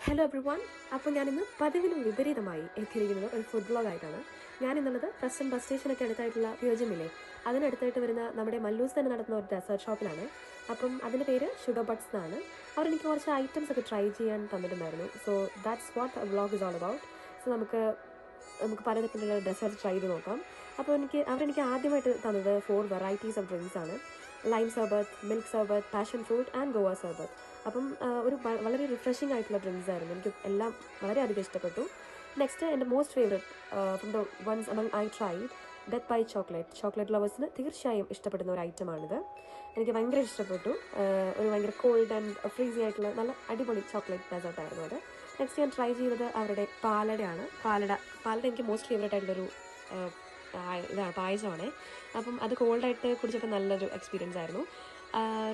Hello every one. അപ്പോൾ ഞാനിന്ന് പതിവിനും വിപരീതമായി എത്തിയിരിക്കുന്നത് ഒരു ഫുഡ് വ്ളോഗായിട്ടാണ്. ഞാനിന്നുള്ളത് പ്രസന്റ് ബസ് സ്റ്റേഷനൊക്കെ അടുത്തായിട്ടുള്ള പ്യോജമില്ലേ, അതിനടുത്തായിട്ട് വരുന്ന നമ്മുടെ മല്ലൂസ് തന്നെ നടത്തുന്ന ഒരു ഡെസേർട്ട് ഷോപ്പിലാണ്. അപ്പം അതിൻ്റെ പേര് ഷുഗർ ബട്ട്സ് എന്നാണ്. അവരെനിക്ക് കുറച്ച് ഐറ്റംസ് ഒക്കെ ട്രൈ ചെയ്യാൻ തന്നിട്ടുണ്ടായിരുന്നു. So that's what A vlog is all about. So നമുക്ക് പലതരത്തിലുള്ള ഡെസേർട്ട് ട്രൈ ചെയ്ത് നോക്കാം. അപ്പോൾ അവരെനിക്ക് ആദ്യമായിട്ട് തന്നത് 4 വെറൈറ്റീസ് ഓഫ് ഡ്രിങ്ക്സ് ആണ്. ലൈം സർബത്ത്, മിൽക്ക് സർബത്ത്, പാഷൻ ഫ്രൂട്ട് ആൻഡ് ഗോവ സർബത്ത്. അപ്പം ഒരു വളരെ റിഫ്രഷിംഗ് ആയിട്ടുള്ള ഡ്രിങ്ക്സ് ആയിരുന്നു. എനിക്ക് എല്ലാം വളരെയധികം ഇഷ്ടപ്പെട്ടു. നെക്സ്റ്റ് എൻ്റെ most favourite from the ones among I tried, death by chocolate ലവേഴ്സിന് തീർച്ചയായും ഇഷ്ടപ്പെടുന്ന ഒരു ഐറ്റമാണിത്. എനിക്ക് ഭയങ്കര ഇഷ്ടപ്പെട്ടു. ഒരു ഭയങ്കര കോൾഡ് ആൻഡ് ഫ്രീസി ആയിട്ടുള്ള നല്ല അടിപൊളി ചോക്ലേറ്റ് ഡെസേർട്ടായിരുന്നു അത്. നെക്സ്റ്റ് ഞാൻ ട്രൈ ചെയ്തത് അവരുടെ പാലടയാണ്. പാലട എനിക്ക് മോസ്റ്റ് ഫേവറേറ്റ് ആയിട്ടുള്ളൊരു ഇതാണ്, പായസമാണ്. അപ്പം അത് കോൾഡായിട്ട് കുടിച്ചപ്പോൾ നല്ലൊരു എക്സ്പീരിയൻസ് ആയിരുന്നു.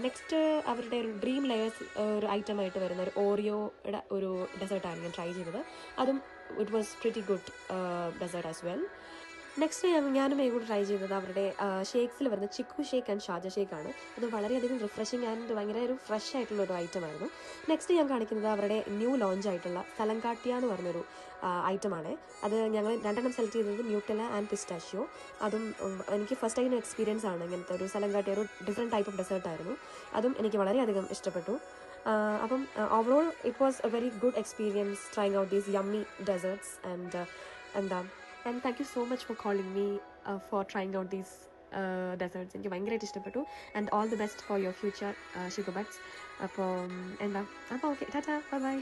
നെക്സ്റ്റ് അവരുടെ ഒരു ഡ്രീം ലെയേഴ്സ് ഒരു ഐറ്റമായിട്ട് വരുന്ന ഒരു ഓറിയോയുടെ ഒരു ഡെസേർട്ടാണ് ഞാൻ ട്രൈ ചെയ്തത്. അതും it was pretty good dessert as well. Next ഞാനും കൂടി ട്രൈ ചെയ്തത് അവരുടെ ഷേക്സിൽ വരുന്ന ചിക്കു ഷേക്ക് ആൻഡ് ഷാജ ഷേക്കാണ്. അത് വളരെയധികം റിഫ്രഷിങ് ആൻഡ് ഭയങ്കര ഒരു ഫ്രഷ് ആയിട്ടുള്ള ഒരു ഐറ്റമായിരുന്നു. നെക്സ്റ്റ് ഞാൻ കാണിക്കുന്നത് അവരുടെ ന്യൂ ലോഞ്ച് ആയിട്ടുള്ള സലങ്കാട്ടിയ എന്ന് പറഞ്ഞൊരു ഐറ്റമാണ്. അത് ഞങ്ങൾ 2 സെലക്ട് ചെയ്തത് ന്യൂട്ടല ആൻഡ് പിസ്റ്റാഷ്യോ. അതും എനിക്ക് ഫസ്റ്റ് ടൈം എക്സ്പീരിയൻസ് ആണ് ഇങ്ങനത്തെ ഒരു സലങ്കാട്ടിയ. ഒരു ഡിഫറെൻറ്റ് ടൈപ്പ് ഓഫ് ഡെസേർട്ടായിരുന്നു. അതും എനിക്ക് വളരെയധികം ഇഷ്ടപ്പെട്ടു. അപ്പം overall it was A very good experience trying out these yummy desserts. And thank you so much for calling me for trying out these desserts. എനിക്ക് ഭയങ്കരമായിട്ട് ഇഷ്ടപ്പെട്ടു. And all the best for your future sugar ബട്ട്സ്. അപ്പോൾ okay, Tata, bye bye.